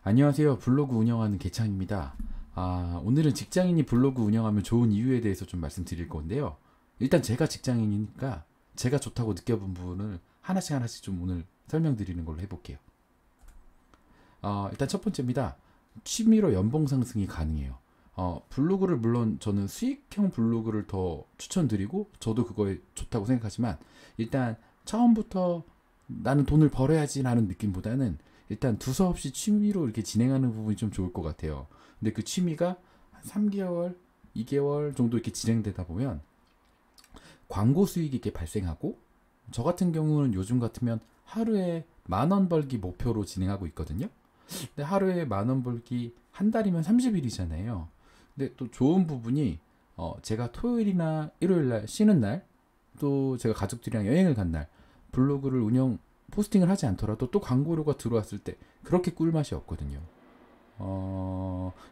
안녕하세요. 블로그 운영하는 개창입니다. 오늘은 직장인이 블로그 운영하면 좋은 이유에 대해서 좀 말씀드릴 건데요. 일단 제가 직장인이니까 제가 좋다고 느껴본 부분을 하나씩 하나씩 좀 오늘 설명드리는 걸로 해볼게요. 일단 첫 번째입니다. 취미로 연봉 상승이 가능해요. 블로그를 물론 저는 수익형 블로그를 더 추천드리고 저도 그거에 좋다고 생각하지만 일단 처음부터 나는 돈을 벌어야지라는 느낌보다는 일단 두서없이 취미로 이렇게 진행하는 부분이 좀 좋을 것 같아요. 근데 그 취미가 한 3개월, 2개월 정도 이렇게 진행되다 보면 광고 수익이 이렇게 발생하고 저 같은 경우는 요즘 같으면 하루에 10,000원 벌기 목표로 진행하고 있거든요. 근데 하루에 10,000원 벌기 한 달이면 30일이잖아요. 근데 또 좋은 부분이 제가 토요일이나 일요일 날 쉬는 날 또 제가 가족들이랑 여행을 간 날 블로그를 포스팅을 하지 않더라도 또 광고료가 들어왔을 때 그렇게 꿀맛이 없거든요.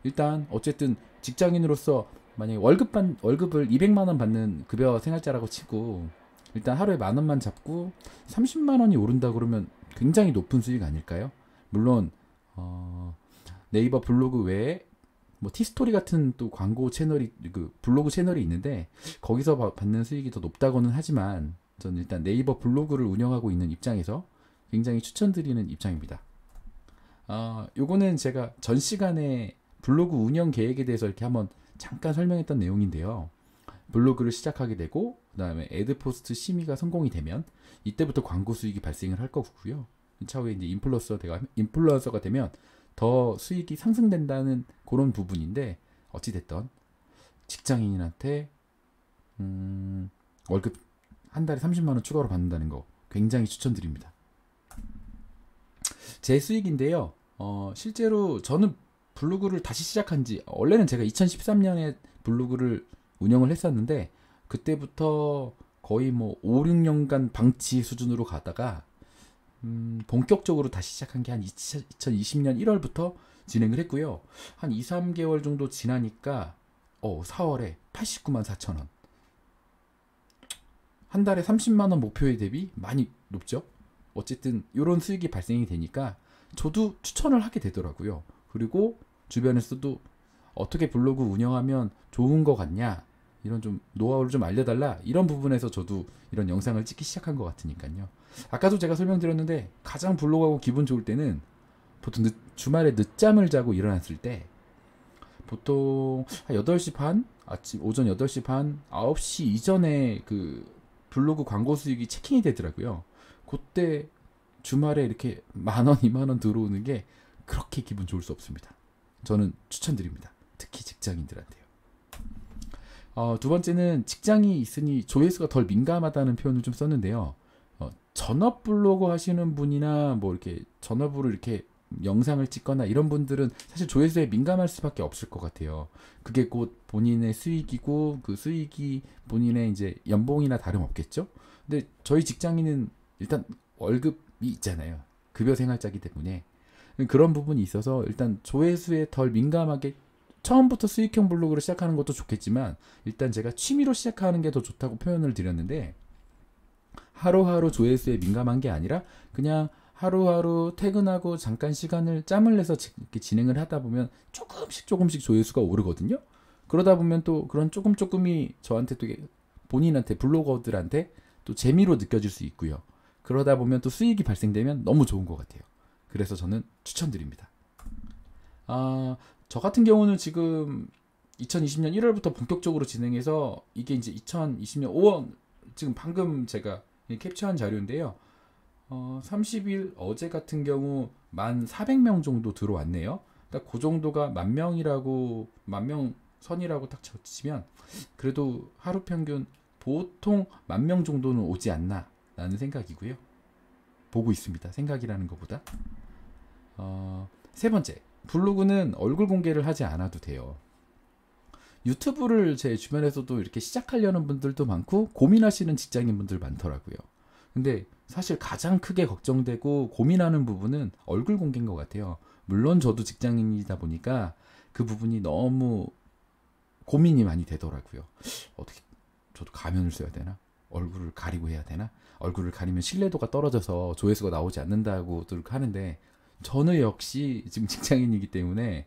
일단 어쨌든 직장인으로서 만약에 월급을 200만 원 받는 급여 생활자라고 치고 일단 하루에 10,000원만 잡고 30만 원이 오른다 그러면 굉장히 높은 수익 아닐까요? 물론 네이버 블로그 외에 뭐 티스토리 같은 또 광고 채널이 그 블로그 채널이 있는데 거기서 받는 수익이 더 높다고는 하지만 저는 일단 네이버 블로그를 운영하고 있는 입장에서 굉장히 추천드리는 입장입니다. 요거는 제가 전 시간에 블로그 운영 계획에 대해서 이렇게 한번 잠깐 설명했던 내용인데요. 블로그를 시작하게 되고 그다음에 애드 포스트 심의가 성공이 되면 이때부터 광고 수익이 발생을 할 거고요. 차후에 이제 인플루언서가 되면 더 수익이 상승된다는 그런 부분인데 어찌 됐던 직장인한테 월급 한 달에 30만 원 추가로 받는다는 거 굉장히 추천드립니다. 제 수익인데요. 실제로 저는 블로그를 다시 시작한 지 원래는 제가 2013년에 블로그를 운영을 했었는데 그때부터 거의 뭐 5, 6년간 방치 수준으로 가다가 본격적으로 다시 시작한 게 한 2020년 1월부터 진행을 했고요. 한 2, 3개월 정도 지나니까 4월에 89만 4천 원. 한 달에 30만 원 목표에 대비 많이 높죠. 어쨌든 이런 수익이 발생이 되니까 저도 추천을 하게 되더라고요. 그리고 주변에서도 어떻게 블로그 운영하면 좋은 거 같냐 이런 좀 노하우를 좀 알려달라 이런 부분에서 저도 이런 영상을 찍기 시작한 것 같으니까요. 아까도 제가 설명드렸는데 가장 블로그하고 기분 좋을 때는 보통 주말에 늦잠을 자고 일어났을 때 보통 한 8시 반 오전 8시 반 9시 이전에 그 블로그 광고 수익이 체킹이 되더라고요. 그때 주말에 이렇게 10,000원, 20,000원 들어오는 게 그렇게 기분 좋을 수 없습니다. 저는 추천드립니다. 특히 직장인들한테요. 두 번째는 직장이 있으니 조회수가 덜 민감하다는 표현을 좀 썼는데요. 전업 블로그 하시는 분이나 뭐 이렇게 전업으로 이렇게 영상을 찍거나 이런 분들은 사실 조회수에 민감할 수밖에 없을 것 같아요. 그게 곧 본인의 수익이고 그 수익이 본인의 이제 연봉이나 다름없겠죠. 근데 저희 직장인은 일단 월급이 있잖아요. 급여 생활자이기 때문에 그런 부분이 있어서 일단 조회수에 덜 민감하게 처음부터 수익형 블로그를 시작하는 것도 좋겠지만 일단 제가 취미로 시작하는 게 더 좋다고 표현을 드렸는데 하루하루 조회수에 민감한 게 아니라 그냥 하루하루 퇴근하고 잠깐 시간을 짬을 내서 이렇게 진행을 하다 보면 조금씩 조회수가 오르거든요. 그러다 보면 또 그런 조금이 저한테 또 본인한테 블로거들한테 또 재미로 느껴질 수 있고요. 그러다 보면 또 수익이 발생되면 너무 좋은 것 같아요. 그래서 저는 추천드립니다. 저 같은 경우는 지금 2020년 1월부터 본격적으로 진행해서 이게 이제 2020년 5월 지금 방금 제가 캡처한 자료인데요. 30일 어제 같은 경우 1,400명 정도 들어왔네요. 그러니까 그 정도가 10,000명 선이라고 딱 치면 그래도 하루 평균 보통 10,000명 정도는 오지 않나 라는 생각이고요. 보고 있습니다. 생각이라는 것보다. 세 번째, 블로그는 얼굴 공개를 하지 않아도 돼요. 유튜브를 제 주변에서도 이렇게 시작하려는 분들도 많고 고민하시는 직장인분들 많더라고요. 근데 사실 가장 크게 걱정되고 고민하는 부분은 얼굴 공개인 것 같아요. 물론 저도 직장인이다 보니까 그 부분이 너무 고민이 많이 되더라고요. 어떻게 저도 가면을 써야 되나? 얼굴을 가리고 해야 되나? 얼굴을 가리면 신뢰도가 떨어져서 조회수가 나오지 않는다고들 하는데 저는 역시 지금 직장인이기 때문에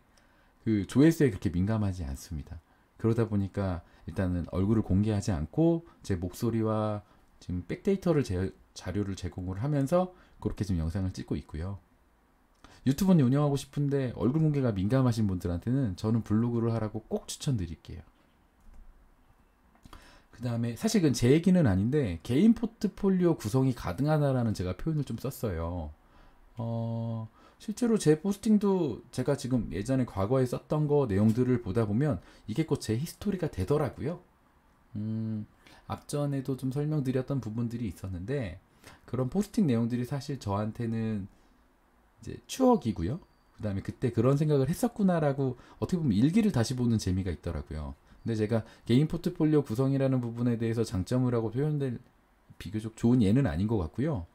그 조회수에 그렇게 민감하지 않습니다. 그러다 보니까 일단은 얼굴을 공개하지 않고 제 목소리와 지금 백데이터를 자료를 제공을 하면서 그렇게 지금 영상을 찍고 있고요. 유튜브는 운영하고 싶은데 얼굴 공개가 민감하신 분들한테는 저는 블로그를 하라고 꼭 추천드릴게요. 그 다음에 사실 그건 제 얘기는 아닌데 개인 포트폴리오 구성이 가능하다라는 제가 표현을 좀 썼어요. 실제로 제 포스팅도 제가 지금 예전에 과거에 썼던 거 내용들을 보다 보면 이게 곧 제 히스토리가 되더라고요. 앞전에도 좀 설명드렸던 부분들이 있었는데 그런 포스팅 내용들이 사실 저한테는 이제 추억이고요. 그 다음에 그때 그런 생각을 했었구나라고 어떻게 보면 일기를 다시 보는 재미가 있더라고요. 근데 제가 개인 포트폴리오 구성이라는 부분에 대해서 장점을 하고 표현될 비교적 좋은 예는 아닌 것 같고요.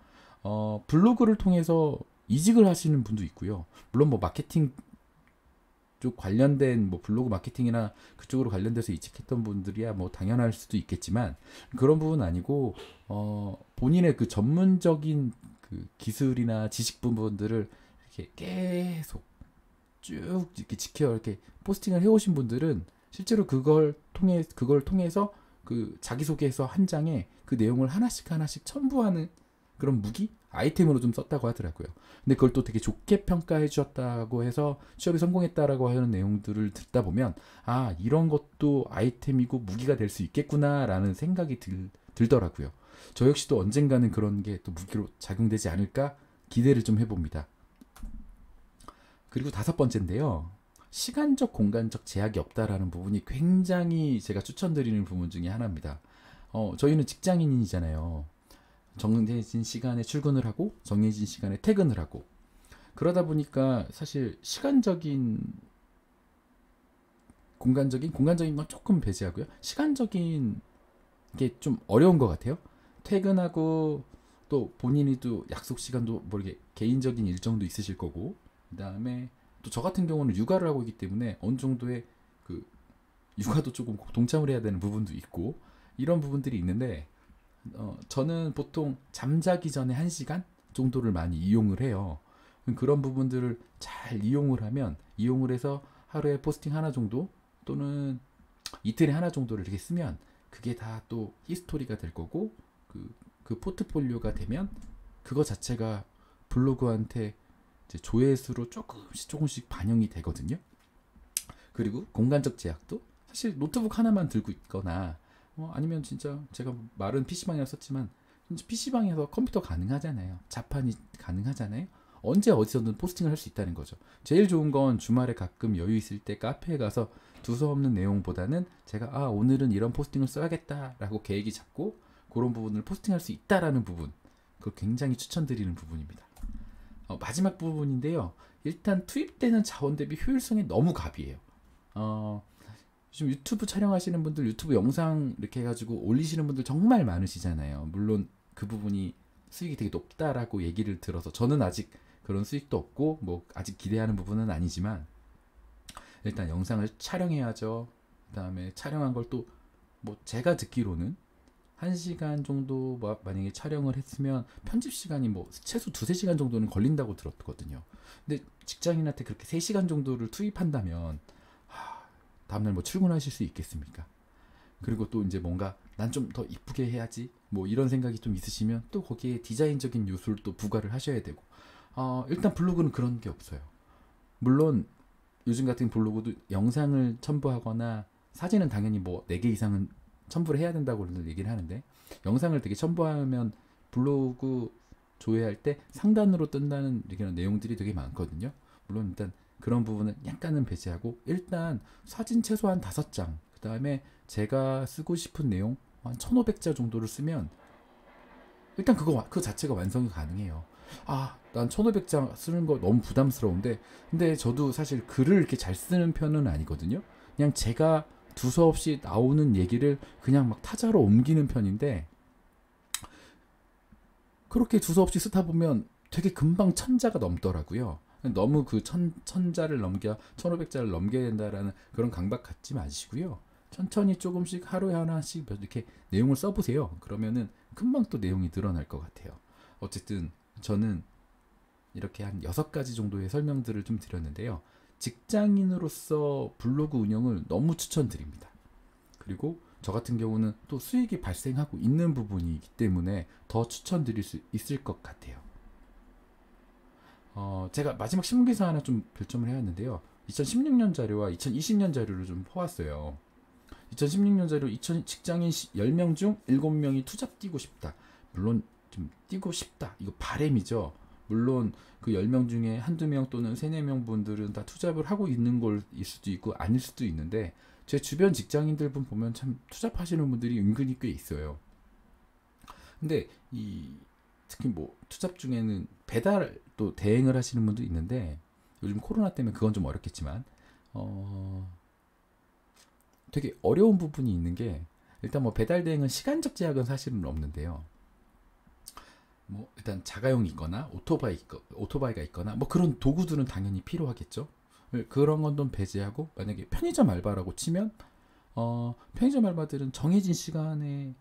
블로그를 통해서 이직을 하시는 분도 있고요. 물론 뭐 마케팅 쪽 관련된 뭐 블로그 마케팅이나 그쪽으로 관련돼서 이직했던 분들이야 뭐 당연할 수도 있겠지만 그런 부분은 아니고 본인의 그 전문적인 그 기술이나 지식 부분들을 이렇게 계속 쭉 이렇게 지켜 이렇게 포스팅을 해오신 분들은 실제로 그걸 통해서 그 자기소개서 한 장에 그 내용을 하나씩 첨부하는 그런 무기 아이템으로 좀 썼다고 하더라고요. 근데 그걸 또 되게 좋게 평가해 주셨다고 해서 취업에 성공했다라고 하는 내용들을 듣다 보면 아 이런 것도 아이템이고 무기가 될 수 있겠구나라는 생각이 들더라고요. 저 역시도 언젠가는 그런 게 또 무기로 작용되지 않을까 기대를 좀 해봅니다. 그리고 5번째인데요. 시간적 공간적 제약이 없다라는 부분이 굉장히 제가 추천드리는 부분 중에 하나입니다. 저희는 직장인이잖아요. 정해진 시간에 출근을 하고 정해진 시간에 퇴근을 하고 그러다 보니까 사실 시간적인 공간적인 건 조금 배제하고요. 시간적인 게 좀 어려운 것 같아요. 퇴근하고 또 본인이 또 약속 시간도 모르게 개인적인 일정도 있으실 거고 그 다음에 또 저 같은 경우는 육아를 하고 있기 때문에 어느 정도의 그 육아도 조금 동참을 해야 되는 부분도 있고 이런 부분들이 있는데 저는 보통 잠자기 전에 1시간 정도를 많이 이용을 해요. 그런 부분들을 잘 이용을 해서 하루에 포스팅 하나 정도 또는 이틀에 하나 정도를 이렇게 쓰면 그게 다 또 히스토리가 될 거고 그 포트폴리오가 되면 그거 자체가 블로그한테 이제 조회수로 조금씩 반영이 되거든요. 그리고 공간적 제약도 사실 노트북 하나만 들고 있거나 아니면 진짜 제가 말은 PC방이라 썼지만 PC방에서 컴퓨터 가능하잖아요. 자판이 가능하잖아요. 언제 어디서든 포스팅을 할 수 있다는 거죠. 제일 좋은 건 주말에 가끔 여유 있을 때 카페에 가서 두서없는 내용보다는 제가 오늘은 이런 포스팅을 써야겠다라고 계획이 잡고 그런 부분을 포스팅할 수 있다라는 부분 그걸 굉장히 추천드리는 부분입니다. 마지막 부분인데요. 일단 투입되는 자원 대비 효율성이 너무 갑이에요. 요즘 유튜브 촬영하시는 분들 유튜브 영상 이렇게 해가지고 올리시는 분들 정말 많으시잖아요. 물론 그 부분이 수익이 되게 높다라고 얘기를 들어서 저는 아직 그런 수익도 없고 뭐 아직 기대하는 부분은 아니지만 일단 영상을 촬영해야죠. 그 다음에 촬영한 걸 또 뭐 제가 듣기로는 1시간 정도 만약에 촬영을 했으면 편집 시간이 뭐 최소 2-3시간 정도는 걸린다고 들었거든요. 근데 직장인한테 그렇게 3시간 정도를 투입한다면 다음날 뭐 출근하실 수 있겠습니까? 그리고 또 이제 뭔가 난 좀 더 이쁘게 해야지 뭐 이런 생각이 좀 있으시면 또 거기에 디자인적인 요소를 또 부과를 하셔야 되고 일단 블로그는 그런 게 없어요. 물론 요즘 같은 블로그도 영상을 첨부하거나 사진은 당연히 뭐 4개 이상은 첨부를 해야 된다고 얘기를 하는데 영상을 되게 첨부하면 블로그 조회할 때 상단으로 뜬다는 이런 내용들이 되게 많거든요. 물론 일단 그런 부분은 약간은 배제하고 일단 사진 최소한 5장 그 다음에 제가 쓰고 싶은 내용 한 1500자 정도를 쓰면 일단 그 자체가 완성이 가능해요. 난 1500자 쓰는 거 너무 부담스러운데 근데 저도 사실 글을 이렇게 잘 쓰는 편은 아니거든요. 그냥 제가 두서없이 나오는 얘기를 그냥 막 타자로 옮기는 편인데 그렇게 두서없이 쓰다 보면 되게 금방 1000자가 넘더라고요. 너무 그 1000자를 1500자를 넘겨야 된다라는 그런 강박 갖지 마시고요. 천천히 조금씩 하루에 하나씩 이렇게 내용을 써보세요. 그러면은 금방 또 내용이 늘어날 것 같아요. 어쨌든 저는 이렇게 한 6가지 정도의 설명들을 좀 드렸는데요. 직장인으로서 블로그 운영을 너무 추천드립니다. 그리고 저 같은 경우는 또 수익이 발생하고 있는 부분이기 때문에 더 추천드릴 수 있을 것 같아요. 제가 마지막 신문기사 하나 좀 별점을 해왔는데요. 2016년 자료와 2020년 자료를 좀 퍼왔어요. 2016년 자료 직장인 10명 중 7명이 투잡 뛰고 싶다. 물론 좀 뛰고 싶다. 이거 바램이죠. 물론 그 10명 중에 한두 명 또는 3-4명 분들은 다 투잡을 하고 있는 걸일 수도 있고 아닐 수도 있는데 제 주변 직장인들 분 보면 참 투잡하시는 분들이 은근히 꽤 있어요. 근데 특히 뭐 투잡 중에는 배달도 대행을 하시는 분도 있는데 요즘 코로나 때문에 그건 좀 어렵겠지만 되게 어려운 부분이 있는 게 일단 뭐 배달 대행은 시간적 제약은 사실은 없는데요. 뭐 일단 자가용이 있거나 오토바이가 있거나 뭐 그런 도구들은 당연히 필요하겠죠. 그런 건 좀 배제하고 만약에 편의점 알바라고 치면 편의점 알바들은 정해진 시간에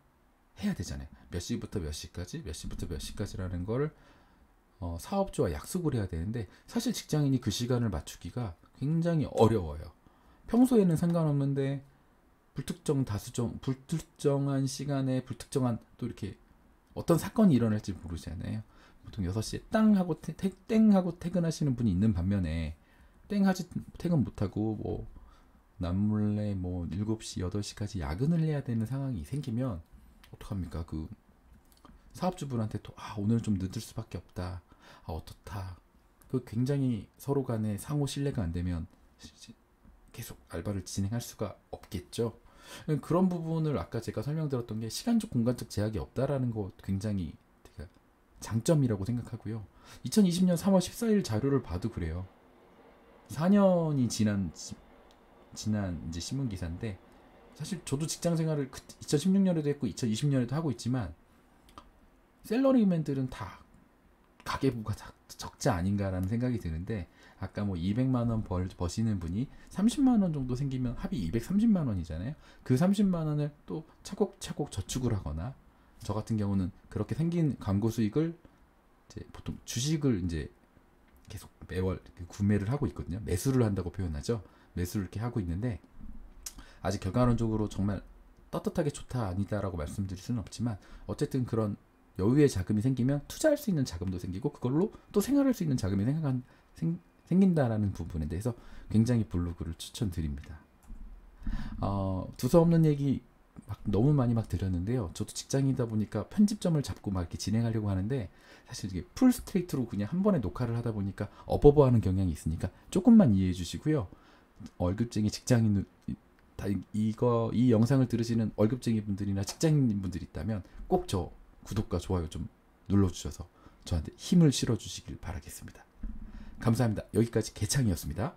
해야 되잖아요. 몇 시부터 몇 시까지, 몇 시부터 몇 시까지라는 걸 사업주와 약속을 해야 되는데 사실 직장인이 그 시간을 맞추기가 굉장히 어려워요. 평소에는 상관없는데 불특정한 시간에 불특정한 또 이렇게 어떤 사건이 일어날지 모르잖아요. 보통 6시에 땡하고 퇴근하시는 분이 있는 반면에 퇴근 못하고 뭐 남몰래 뭐 7시, 8시까지 야근을 해야 되는 상황이 생기면 어떡합니까? 그 사업주분한테 또 오늘 좀 늦을 수밖에 없다. 어떻다. 그 굉장히 서로 간에 상호 신뢰가 안 되면 계속 알바를 진행할 수가 없겠죠. 그런 부분을 아까 제가 설명드렸던 게 시간적 공간적 제약이 없다라는 거 굉장히 제가 장점이라고 생각하고요. 2020년 3월 14일 자료를 봐도 그래요. 4년이 지난 이제 신문 기사인데 사실 저도 직장 생활을 2016년에도 했고 2020년에도 하고 있지만 셀러리맨들은 다 가계부가 적자 아닌가라는 생각이 드는데 아까 뭐 200만 원 버시는 분이 30만 원 정도 생기면 합이 230만 원이잖아요. 그 30만 원을 또 차곡차곡 저축을 하거나 저 같은 경우는 그렇게 생긴 광고 수익을 이제 보통 주식을 이제 계속 매월 구매를 하고 있거든요. 매수를 한다고 표현하죠. 매수를 이렇게 하고 있는데 아직 결과론적으로 정말 떳떳하게 좋다 아니다라고 말씀드릴 수는 없지만 어쨌든 그런 여유의 자금이 생기면 투자할 수 있는 자금도 생기고 그걸로 또 생활할 수 있는 자금이 생긴다라는 부분에 대해서 굉장히 블로그를 추천드립니다. 두서없는 얘기 너무 많이 드렸는데요. 저도 직장이다 보니까 편집점을 잡고 이렇게 진행하려고 하는데 사실 이게 풀 스트레이트로 그냥 한 번에 녹화를 하다 보니까 어버버하는 경향이 있으니까 조금만 이해해 주시고요. 월급쟁이 직장인 이 영상을 들으시는 월급쟁이 분들이나 직장인 분들이 있다면 꼭 저 구독과 좋아요 좀 눌러주셔서 저한테 힘을 실어주시길 바라겠습니다. 감사합니다. 여기까지 개창이었습니다.